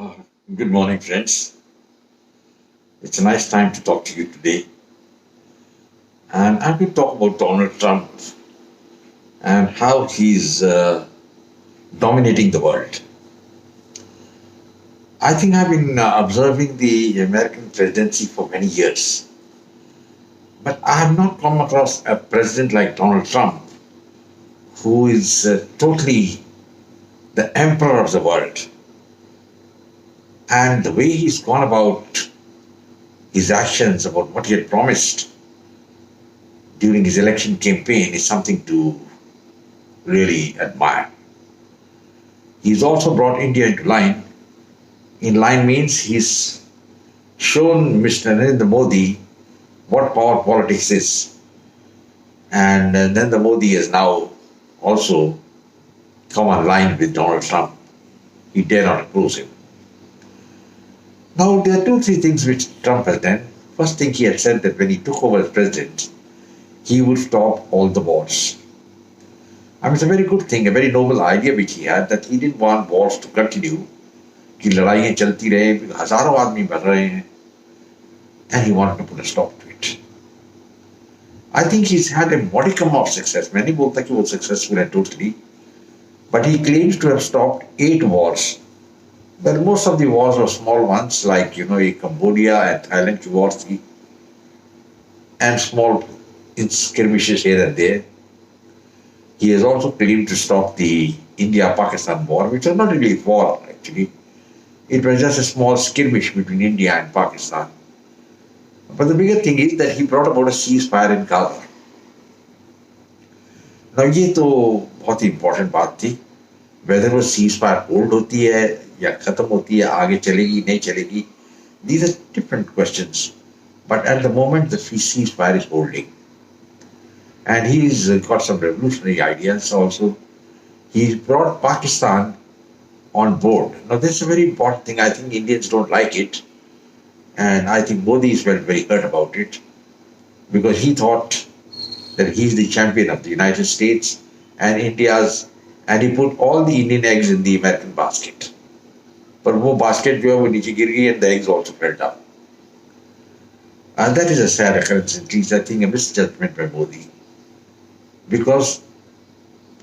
Uh, Good morning, friends. It's a nice time to talk to you today. And I'm going to talk about Donald Trump and how he's dominating the world. I think I've been observing the American presidency for many years, but I have not come across a president like Donald Trump who is totally the emperor of the world. And the way he's gone about his actions, about what he had promised during his election campaign, is something to really admire. He's also brought India into line. In line means he's shown Mr. Narendra Modi what power politics is. And Narendra Modi has now also come online with Donald Trump. He dare not oppose him. Now, there are two, three things which Trump has done. First thing, he had said that when he took over as president, he would stop all the wars. I mean, it's a very good thing, a very noble idea which he had, that he didn't want wars to continue, कि लड़ाइयाँ चलती रहे, हजारों आदमी मर रहे हैं, and he wanted to put a stop to it. I think he's had a modicum of success. मैं नहीं बोलता कि वो successful है totally, but he claims to have stopped 8 wars. Well, most of the wars were small ones, like Cambodia and Thailand की wars थी, and small skirmishes here and there. He has also claimed to stop the India-Pakistan war, which was not really a war actually. It was just a small skirmish between India and Pakistan. But the bigger thing is that he brought about a ceasefire in Gaza. Now ये तो बहुत ही important बात थी. Whether वो ceasefire hold होती है या खत्म होती है, आगे चलेगी नहीं चलेगी, these are different questions. But at the moment the ceasefire is holding. And he's got some revolutionary ideas also. He's brought Pakistan on board. Now, this is a very important thing. I think Indians don't like it. And I think Modi is very hurt about it. Because he thought that he's the champion of the United States and India's, and he put all the Indian eggs in the American basket. But वो basket जो है वो नीचे गिर गई and the eggs also fell down. And that is a sad occurrence. At least I think a misjudgment by Modi. Because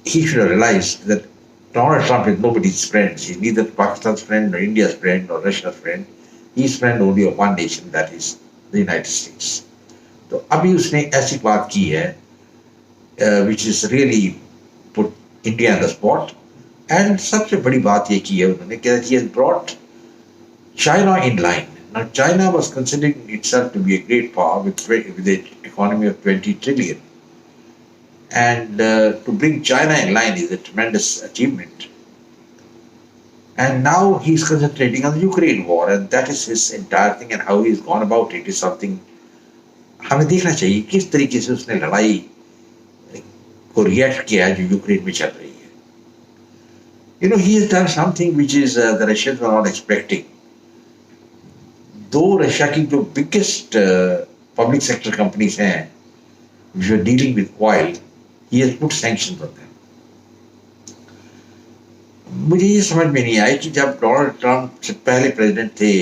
he should have realized that Donald Trump is nobody's friend. He's neither Pakistan's friend, nor India's friend, nor Russia's friend. He's friend only of one nation, that is the United States. तो अभी उसने ऐसी बात की है which is really put India on the spot. And सबसे बड़ी बात ये की है उन्होंने कि he has brought China in line. Now China was considering itself to be a great power with an economy of 20 trillion. And to bring China in line is a tremendous achievement. And now he's concentrating on the Ukraine war, and that is his entire thing, and how he's gone about it is something हमें देखना चाहिए किस तरीके से उसने लड़ाई को react किया है जो यूक्रेन में चल रही है. He has done something which is the Russians were not expecting. दो रशिया की जो biggest public sector companies हैं which were dealing with oil, he has put sanctions on them. मुझे ये समझ में नहीं आई कि जब डोनाल्ड ट्रंप से पहले प्रेसिडेंट थे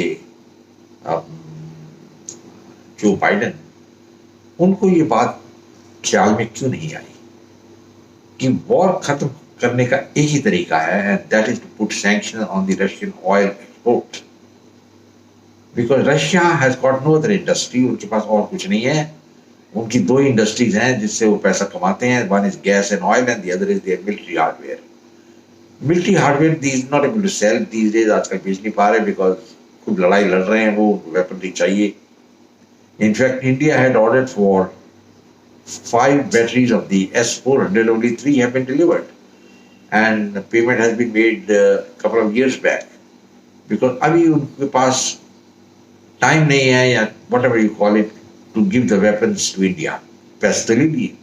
जो बाइडेन, उनको ये बात ख्याल में क्यों नहीं आई कि वॉर खत्म करने का एक ही तरीका है, and that is to put sanction on the Russian oil export. Because Russia has got no other industry, उनके पास और कुछ नहीं है. उनकी 2 इंडस्ट्रीज हैं जिससे वो पैसा कमाते हैं. One is gas and oil and the other is their military hardware. Military hardware they is not able to sell these days. आजकल बेच नहीं पा रहे बिकॉज खुद लड़ाई लड़ रहे हैं, वो वेपनरी चाहिए. In fact India had ordered for 5 batteries of the S-400, only 3 have been delivered. And the payment has been made a couple of years back. Because अभी उनके पास time नहीं है या whatever you call it to give the weapons to India. पैसे तो ले लिए.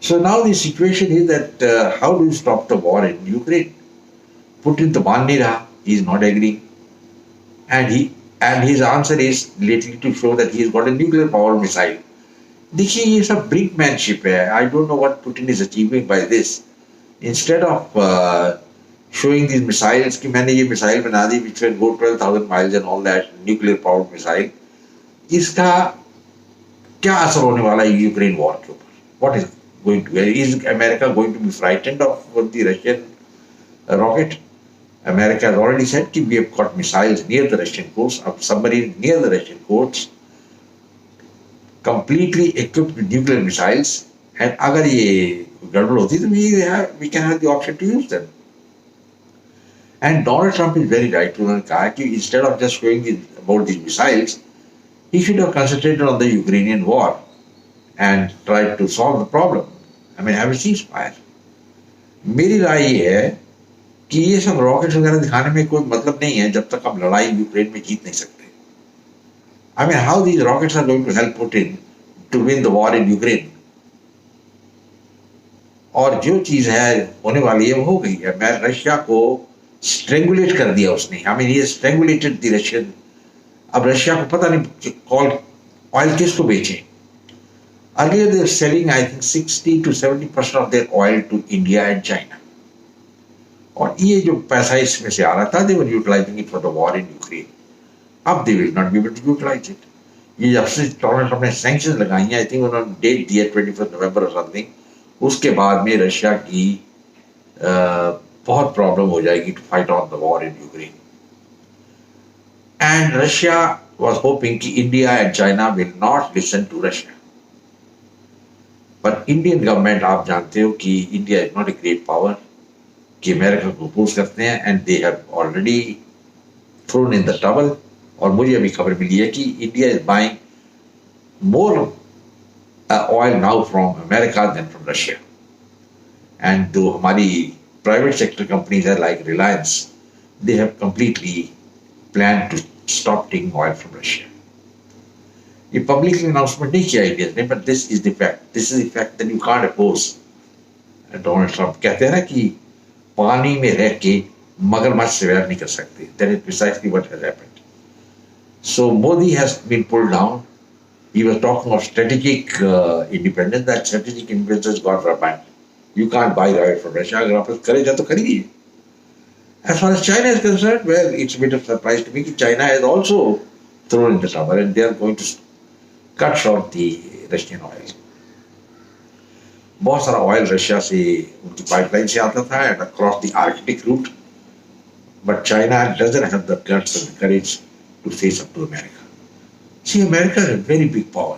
So now the situation is that how do you stop the war in Ukraine? Putin तो मान नहीं रहा. He is not agreeing. And his answer is lately to show that he has got a nuclear power missile. देखिए ये सब brinkmanship है. I don't know what Putin is achieving by this. Instead of showing these missiles कि मैंने ये missile बना दी which will go 12,000 miles and all that, nuclear powered missile. इसका क्या असर होने वाला है यूक्रेन वॉर के ऊपर? What is going to, is America going to be frightened of the Russian rocket? America has already said that we have got missiles near the Russian coast, a submarine near the Russian coast, completely equipped with nuclear missiles. And अगर ये गड़बड़ होती तो we can have the option to use them. And Donald Trump is very right. उन्होंने कहा कि instead of just showing about these missiles, he should have concentrated on the Ukrainian war and tried to solve the problem. I mean, have a ceasefire. मेरी राय ये है कि ये सब rockets वगैरह दिखाने में कोई मतलब नहीं है जब तक हम लड़ाई यूक्रेन में जीत नहीं सकते. I mean, how these rockets are going to help Putin to win the war in Ukraine? और जो चीज है होने वाली है वो हो गई है. मैं रशिया को स्ट्रेंगुलेट कर दिया उसने. I mean, he has strangulated the Russian. अब रशिया को पता नहीं कॉल ऑयल किसको बेचे. Earlier they were selling, I think, 60 to 70% of their oil to India and China. और ये जो पैसा इसमें से आ रहा था, they were utilizing it for the war in Ukraine. अब they will not be able to utilize it. ये जब से डोनाल्ड ट्रम्प ने सैंक्शंस लगाई हैं, आई थिंक उन्होंने डेट दिया 21 नवंबर और समथिंग, उसके बाद में रशिया की बहुत प्रॉब्लम हो जाएगी to fight on the war in Ukraine. And Russia was hoping कि India and China will not listen to Russia. But Indian government, आप जानते हो कि India is not a great power, कि अमेरिका को अपोज करते हैं, and they have already thrown in the towel. और मुझे अभी खबर मिली है कि India is buying more oil now from America than from Russia. And जो हमारी प्राइवेट सेक्टर कंपनीज है like Reliance, they have completely plan to stop taking oil from Russia. ये पब्लिकली अनाउंसमेंट नहीं किया इंडिया ने, but this is the fact. This is the fact that you can't oppose. Donald Trump कहते हैं ना कि पानी में रह के मगरमच्छ से वैर नहीं कर सकते. That is precisely what has happened. So Modi has been pulled down. He was talking of strategic independence. That strategic independence has got abandoned. You can't buy oil from Russia. अगर आप करेगा तो खरीदिए. As far as China is concerned, well, it's a bit of surprise to me that China has also thrown in the summer and they are going to cut short the Russian oil. बहुत सारा oil Russia से उनकी pipeline से आता था and across the Arctic route, but China doesn't have the guts and the courage to face up to America. See, America is a very big power,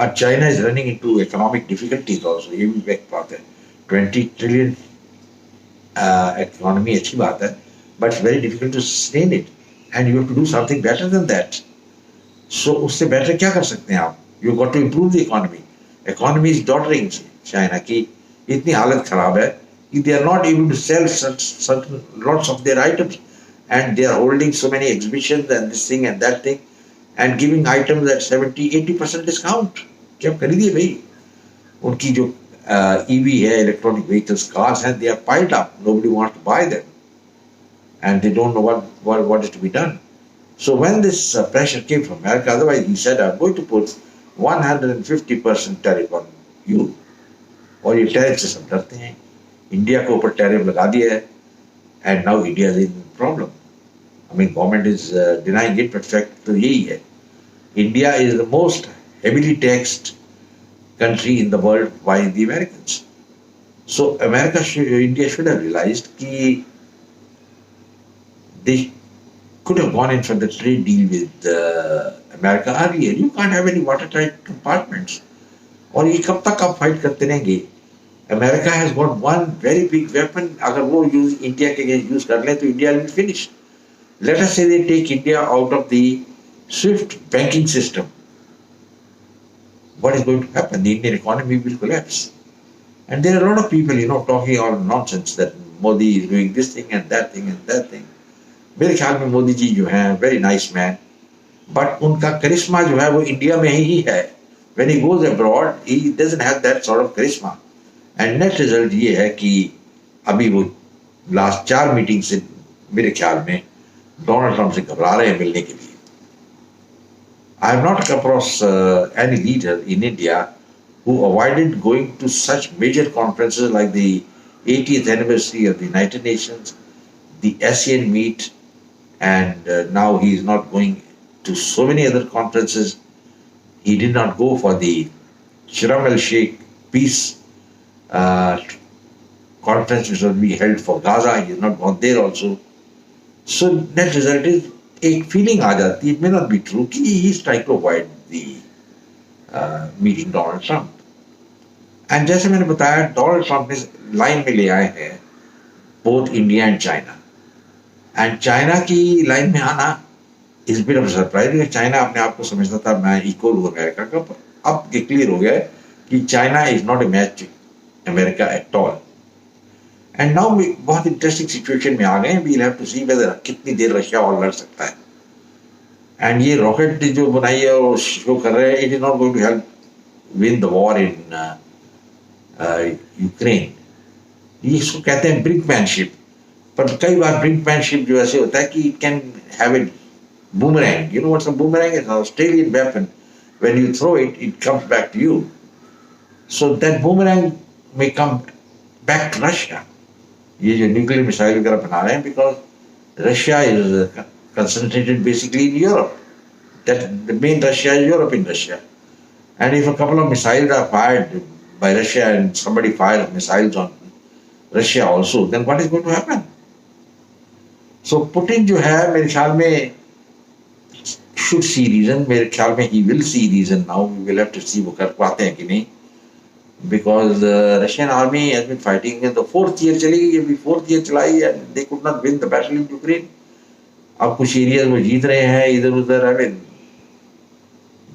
and China is running into economic difficulties also. ये भी एक बात है. 20 trillion economy अच्छी बात है, but it's very difficult to sustain it, and you have to do something better than that. So उससे better क्या कर सकते हैं आप? You got to improve the economy. Economy is doddering. China की इतनी हालत खराब है कि they are not able to sell certain lots of their items, and they are holding so many exhibitions and this thing and that thing, and giving items at 70-80% discount. क्या खरीदिए भाई. उनकी जो EV है, electronic vehicles, cars हैं, they are piled up. Nobody wants to buy them, and they don't know what is to be done. So when this pressure came from America, otherwise he said, I'm going to put 150% tariff on you. और ये tariff से सब डरते हैं. India के ऊपर tariff लगा दिया है, and now India is in problem. I mean government is denying it, but fact तो यही है. India is the most heavily taxed country in the world by the Americans. So India should have realized कि they could have gone in for the trade deal with America earlier. You can't have any watertight compartments. और ये कब तक आप fight करते रहेंगे? America has got one very big weapon. अगर वो इंडिया के अगेंस्ट यूज कर लें तो India will finish. Let us say they take India out of the SWIFT banking system. What is going to happen? The Indian economy will collapse. And there are a lot of people, talking all nonsense that Modi is doing this thing and that thing and that thing. मेरे ख्याल में मोदी जी जो हैं, very nice man, but उनका करिश्मा जो है वो India में ही है. When he goes abroad, he doesn't have that sort of charisma. And net result ये है कि अभी वो लास्ट 4 मीटिंग से मेरे ख्याल में डोनाल्ड ट्रम्प से घबरा रहे हैं मिलने के लिए. I have not come across any leader in India who avoided going to such major conferences like the 80th anniversary of the United Nations the ASEAN meet, and now he is not going to so many other conferences. He did not go for the Sharm el Sheikh peace uh, conference which was being held for Gaza. He has not gone there also. So net result is एक feeling आ जाती है, it may not be true कि he is trying to avoid the meeting Donald Trump. And जैसे मैंने बताया, Donald Trump ने line में ले आए हैं both India and China. And China की लाइन में आना is bit of surprise. China अपने आप को समझता था मैं इक्वल हूँ अमेरिका का, अब ये क्लियर हो गया है कि China is not a match America at all. And now बहुत इंटरेस्टिंग सिचुएशन में आ गए हैं. We have to see whether कितनी देर रशिया और लड़ सकता है. एंड ये रॉकेट जो बनाई है और शो कर रहे हैं, it is not going to help win the war in Ukraine. ये इसको कहते हैं ब्रिंकमैनशिप. पर कई बार ब्रिंकमैनशिप जो ऐसे होता है कि it can have it boomerang. You know what's a boomerang? It's an Australian weapon. When you throw it, it comes back to you. So that boomerang may come back to Russia. ये जो nuclear missile वगैरह बना रहे हैं, because Russia is concentrated basically in Europe. That the main Russia is Europe in Russia. And if a couple of missiles are fired by Russia and somebody fires missiles on Russia also, then what is going to happen? So Putin जो है मेरे ख्याल में should see reason. मेरे ख्याल में he will see reason now. We will have to see वो कर पाते हैं कि नहीं, because the Russian army has been fighting in the 4th year चली गई, अभी 4th year चलाई, and they could not win the battle in Ukraine. अब कुछ एरियाज में जीत रहे हैं इधर उधर. I mean,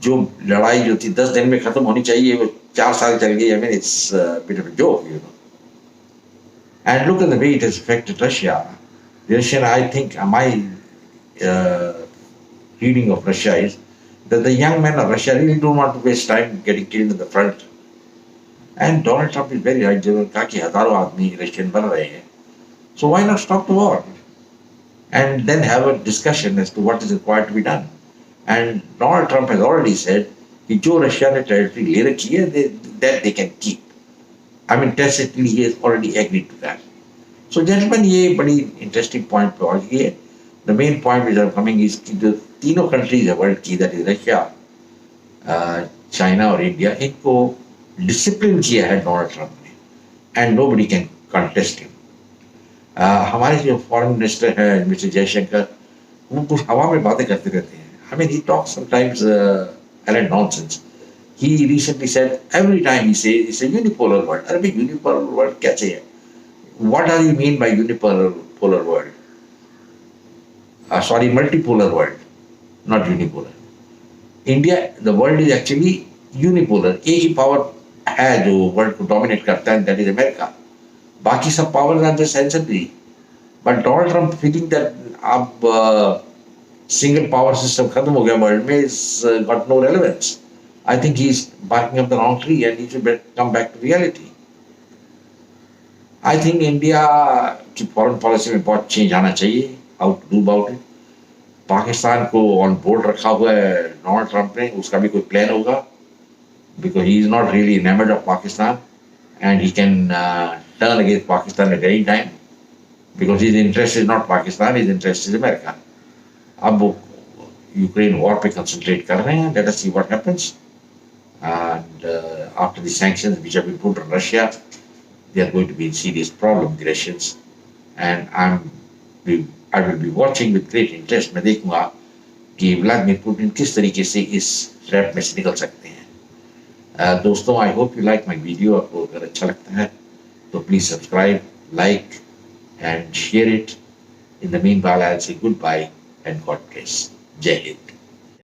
जो लड़ाई जो थी 10 दिन में खत्म होनी चाहिए वो 4 साल चल गई. I mean, it's a bit of a joke, you know. And look at the way it has affected Russia. The Russian, I think, my reading of Russia is that the young men of Russia really don't want to waste time getting killed in the front. And Donald Trump is very right. जिन्होंने कहा कि हजारों आदमी Russian बन रहे हैं. So why not stop the war? And then have a discussion as to what is required to be done. And Donald Trump has already said कि जो रशिया ने टेरिटरी ले रखी है, that they can keep. I mean, tacitly he has already agreed to that. So gentlemen, ये बड़ी interesting point पे पहुंच गई है. The main point which are coming is कि जो तीनों countries है वर्ल्ड की, that is Russia, China और India, इनको डिसिप्लिन किया है डोनाल्ड ट्रंप ने, and nobody can contest him. हमारे जो फॉरेन मिनिस्टर है मिस्टर जयशंकर, वो कुछ हवा में बातें करते रहते हैं. I mean he talks sometimes arrant nonsense. He recently said every time he says it's a unipolar world. अरे भाई unipolar world क्या चाहिए? What does he mean by unipolar world? Sorry, multipolar world, not unipolar. India, the world is actually unipolar. एक ही power है जो world को dominate करता है, दैट इज अमेरिका. बाकी सब powers are just ancillary. But Donald Trump feeling that अब single power system खत्म हो गया वर्ल्ड में, is got no relevance. I think he is barking up the wrong tree and he should come back to reality. I think India की foreign policy में बहुत change आना चाहिए. How to do about it? Pakistan को on board रखा हुआ है Donald Trump ने, उसका भी कोई प्लान होगा, because he is not really enamored of Pakistan, and he can turn against Pakistan at any time, because his interest is not Pakistan, his interest is America. अब वो यूक्रेन वॉर पे concentrate कर रहे हैं. Let us see what happens. And after the sanctions which have been put on Russia, they are going to be in serious problem, the Russians. And I will be watching with great interest. मैं देखूंगा कि Vladimir Putin किस तरीके से इस trap में से निकल सकते हैं. दोस्तों, I hope you like my video. आपको अगर अच्छा लगता है तो please subscribe, like and share it. In the meanwhile I will say goodbye and God bless. Jai Hind.